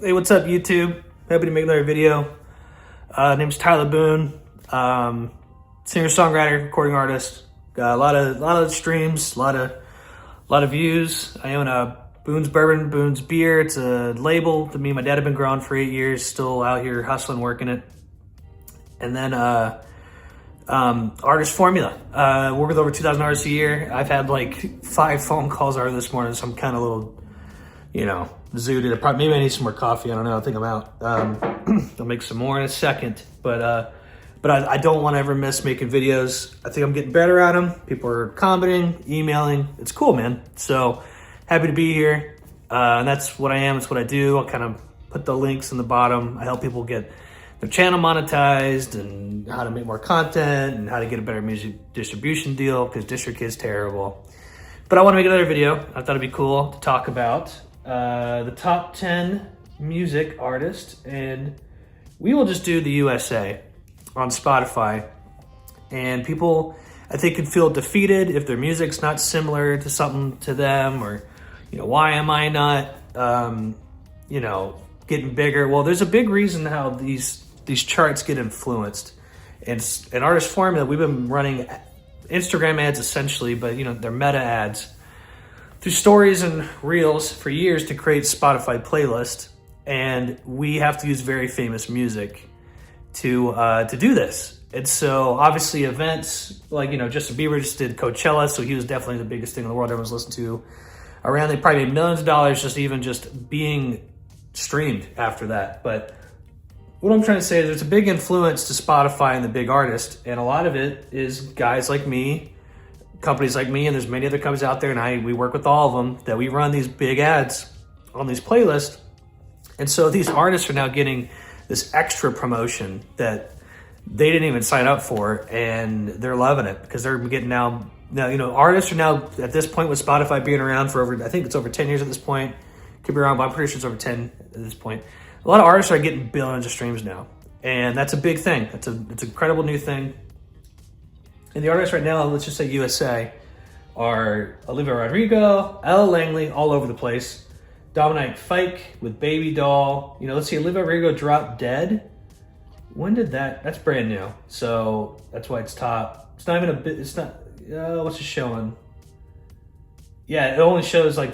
Hey, what's up, YouTube? Happy to make another video. Name's Tyler Boone, singer-songwriter, recording artist. Got a lot of streams, a lot of views. I own Boone's Bourbon, Boone's Beer. It's a label that me and my dad have been growing for 8 years. Still out here hustling, working it. And then Artist Formula. Work with over 2,000 artists a year. I've had like 5 phone calls already this morning, so I'm kind of a little, zooted. Maybe I need some more coffee. I don't know. I think I'm out. I'll make some more in a second. But I don't want to ever miss making videos. I think I'm getting better at them. People are commenting, emailing. It's cool, man. So happy to be here. And that's what I am. It's what I do. I'll kind of put the links in the bottom. I help people get their channel monetized and how to make more content and how to get a better music distribution deal because District is terrible. But I want to make another video. I thought it'd be cool to talk about the top 10 music artists, and we will just do the USA on Spotify. And people, I think, could feel defeated if their music's not similar to something to them, or why am I not getting bigger? Well, there's a big reason how these charts get influenced. And Artist Formula, we've been running Instagram ads essentially, but they're meta ads through stories and reels for years to create Spotify playlists, and we have to use very famous music to do this. And so obviously events like Justin Bieber just did Coachella, so he was definitely the biggest thing in the world everyone's listened to around. They probably made millions of dollars just being streamed after that. But what I'm trying to say is there's a big influence to Spotify and the big artist, and a lot of it is guys like me, companies like me, and there's many other companies out there, and we work with all of them, that we run these big ads on these playlists. And so these artists are now getting this extra promotion that they didn't even sign up for, and they're loving it because they're getting now artists are now at this point, with Spotify being around for over, I think it's over 10 years at this point. Could be wrong, but I'm pretty sure it's over 10 at this point. A lot of artists are getting billions of streams now, and that's a big thing. It's an incredible new thing. And the artists right now, let's just say USA, are Olivia Rodrigo, Ella Langley, all over the place. Dominic Fike with Baby Doll. Let's see, Olivia Rodrigo dropped Dead. When did that? That's brand new, so that's why it's top. It's not even a bit. It's not. What's it showing? Yeah, it only shows a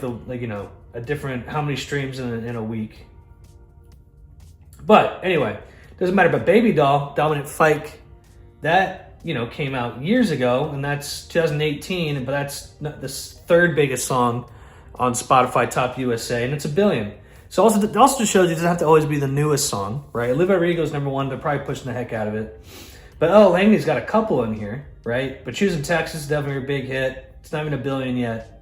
different how many streams in a week. But anyway, doesn't matter. But Baby Doll, Dominic Fike, that came out years ago, and that's 2018. But that's not the third biggest song on Spotify Top USA, and it's 1 billion. So it also just shows you it doesn't have to always be the newest song, right? Olivia Rodrigo's #1. They're probably pushing the heck out of it. But Ella Langley's got a couple in here, right? But Choosing Texas is definitely a big hit. It's not even 1 billion yet.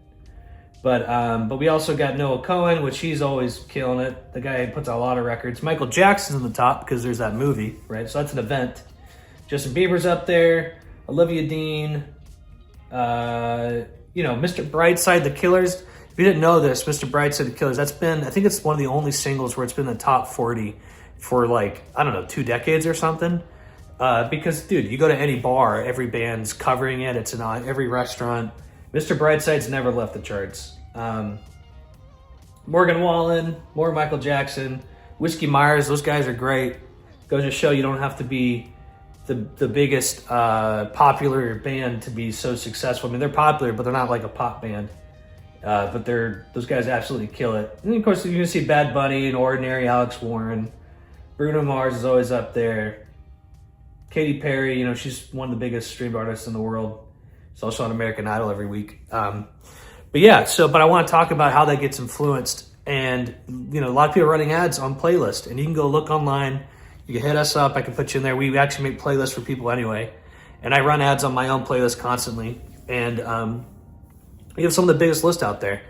But we also got Noah Cohen, which he's always killing it. The guy puts out a lot of records. Michael Jackson's in the top because there's that movie, right? So that's an event. Justin Bieber's up there. Olivia Dean. Mr. Brightside, The Killers. If you didn't know this, Mr. Brightside, The Killers, I think it's one of the only singles where it's been in the top 40 for 2 decades or something. Because, dude, you go to any bar, every band's covering it. It's in every restaurant. Mr. Brightside's never left the charts. Morgan Wallen, more Michael Jackson, Whiskey Myers, those guys are great. Goes to show you don't have to be the biggest popular band to be so successful. I mean, they're popular, but they're not like a pop band. But those guys absolutely kill it. And of course, you're gonna see Bad Bunny and Ordinary, Alex Warren. Bruno Mars is always up there. Katy Perry, she's one of the biggest streamed artists in the world. She's also on American Idol every week. But I want to talk about how that gets influenced. And, a lot of people are running ads on playlists, and you can go look online. You can hit us up. I can put you in there. We actually make playlists for people anyway. And I run ads on my own playlist constantly. And we have some of the biggest lists out there.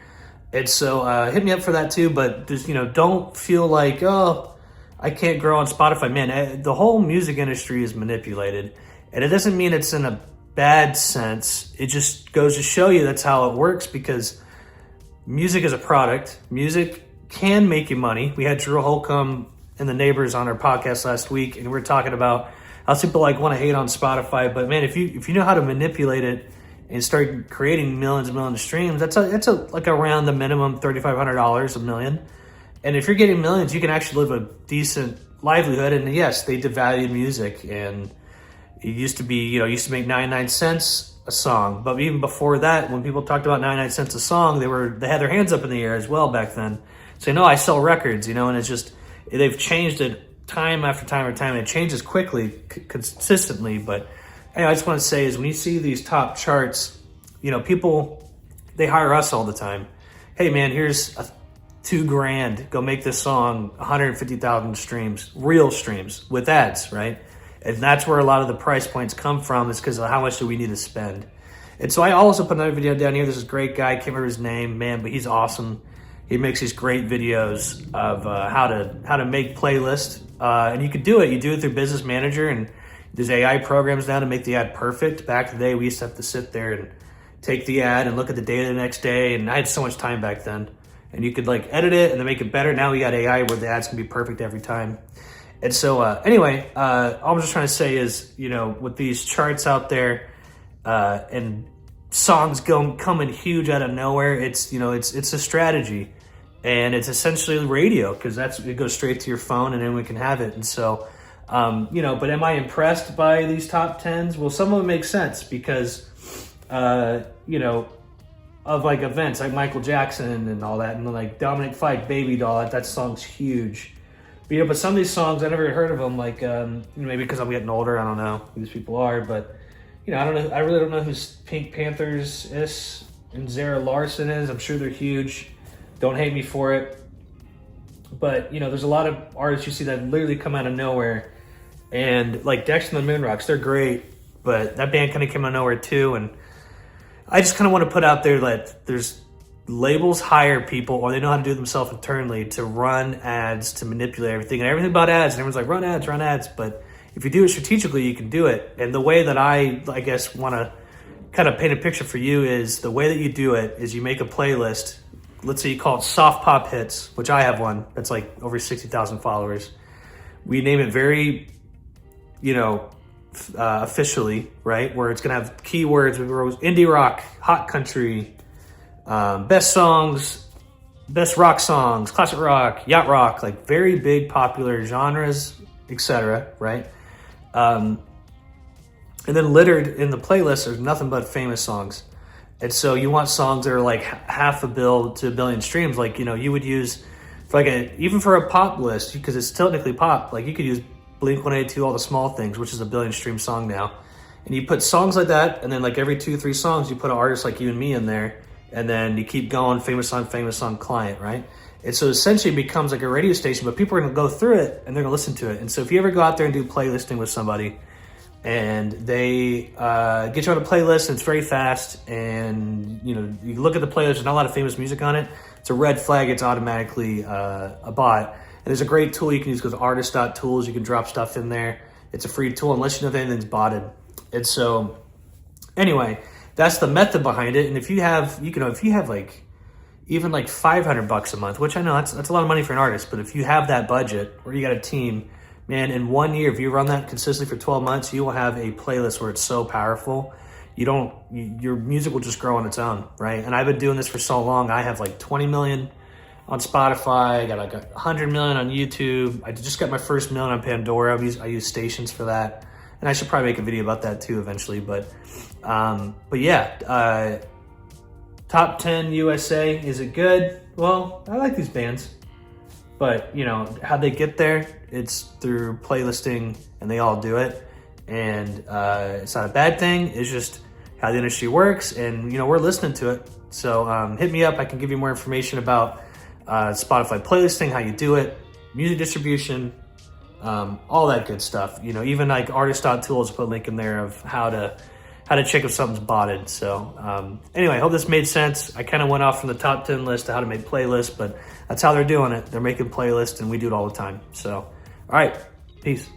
And so hit me up for that too. But just, don't feel like, oh, I can't grow on Spotify. Man, the whole music industry is manipulated. And it doesn't mean it's in a bad sense. It just goes to show you that's how it works, because music is a product. Music can make you money. We had Drew Holcomb and the Neighbors on our podcast last week, and we were talking about how people want to hate on Spotify. But man, if you know how to manipulate it and start creating millions and millions of streams, that's around the minimum $3,500 a million. And if you're getting millions, you can actually live a decent livelihood. And yes, they devalued music, and it used to be, used to make 99 cents a song. But even before that, when people talked about 99 cents a song, they had their hands up in the air as well back then. So, I sell records, and it's just, they've changed it time after time after time, and it changes quickly, consistently. But anyway, I just want to say is when you see these top charts, people, they hire us all the time. Hey man, here's $2,000, go make this song 150,000 streams, real streams with ads, right? And that's where a lot of the price points come from, is because of how much do we need to spend. And so I also put another video down here. There's this great guy, I can't remember his name, man, but he's awesome. He makes these great videos of how to make playlists, and you could do it. You do it through Business Manager, and there's AI programs now to make the ad perfect. Back in the day, we used to have to sit there and take the ad and look at the data the next day, and I had so much time back then. And you could edit it and then make it better. Now we got AI where the ads can be perfect every time. And so anyway, all I'm just trying to say is, with these charts out there and songs coming huge out of nowhere, it's a strategy, and it's essentially radio, because it goes straight to your phone and anyone can have it. And so, but am I impressed by these top 10s? Well, some of them make sense because, of events like Michael Jackson and all that, and Dominic Fike, Baby Doll, that song's huge. But, but some of these songs, I never heard of them, maybe because I'm getting older, I don't know who these people are, but, I don't know, I really don't know who Pink Panthers is and Zara Larson is. I'm sure they're huge. Don't hate me for it. But, there's a lot of artists you see that literally come out of nowhere, and Dexter and the Moonrocks, they're great, but that band kind of came out of nowhere too. And I just kind of want to put out there that there's labels hire people, or they know how to do it themselves internally, to run ads, to manipulate everything, and everything about ads. And everyone's like, run ads. But if you do it strategically, you can do it. And the way that I guess, want to kind of paint a picture for you is the way that you do it is you make a playlist. Let's say you call it Soft Pop Hits, which I have one that's over 60,000 followers. We name it very, officially, right? Where it's going to have keywords. We wrote indie rock, hot country, best songs, best rock songs, classic rock, yacht rock, very big popular genres, etc., right? And then littered in the playlist, there's nothing but famous songs. And so you want songs that are half a bill to a billion streams. You would use for even for a pop list, because it's technically pop, you could use Blink-182, All the Small Things, which is a billion stream song now. And you put songs like that, and then every 2-3 songs, you put an artist like you and me in there, and then you keep going, famous song, client, right? And so essentially it becomes like a radio station, but people are going to go through it, and they're going to listen to it. And so if you ever go out there and do playlisting with somebody, and they get you on a playlist, and it's very fast, and you look at the playlist, there's not a lot of famous music on it, it's a red flag, it's automatically a bot. And there's a great tool you can use called artist.tools. You can drop stuff in there. It's a free tool unless you know if anything's botted. And so anyway, that's the method behind it. And if you have, if you have even $500 a month, which I know that's a lot of money for an artist, but if you have that budget, or you got a team, man, in 1 year, if you run that consistently for 12 months, you will have a playlist where it's so powerful. Your music will just grow on its own, right? And I've been doing this for so long. I have 20 million on Spotify, I got 100 million on YouTube. I just got my first million on Pandora. I use stations for that. And I should probably make a video about that too eventually. But yeah, top 10 USA, is it good? Well, I like these bands. But, how'd they get there? It's through playlisting, and they all do it. And it's not a bad thing. It's just how the industry works, and, we're listening to it. So hit me up. I can give you more information about Spotify playlisting, how you do it, music distribution, all that good stuff. Even artist.tools, put a link in there of how to check if something's botted. So anyway, I hope this made sense. I kind of went off from the top 10 list to how to make playlists, but that's how they're doing it. They're making playlists, and we do it all the time. So, all right, peace.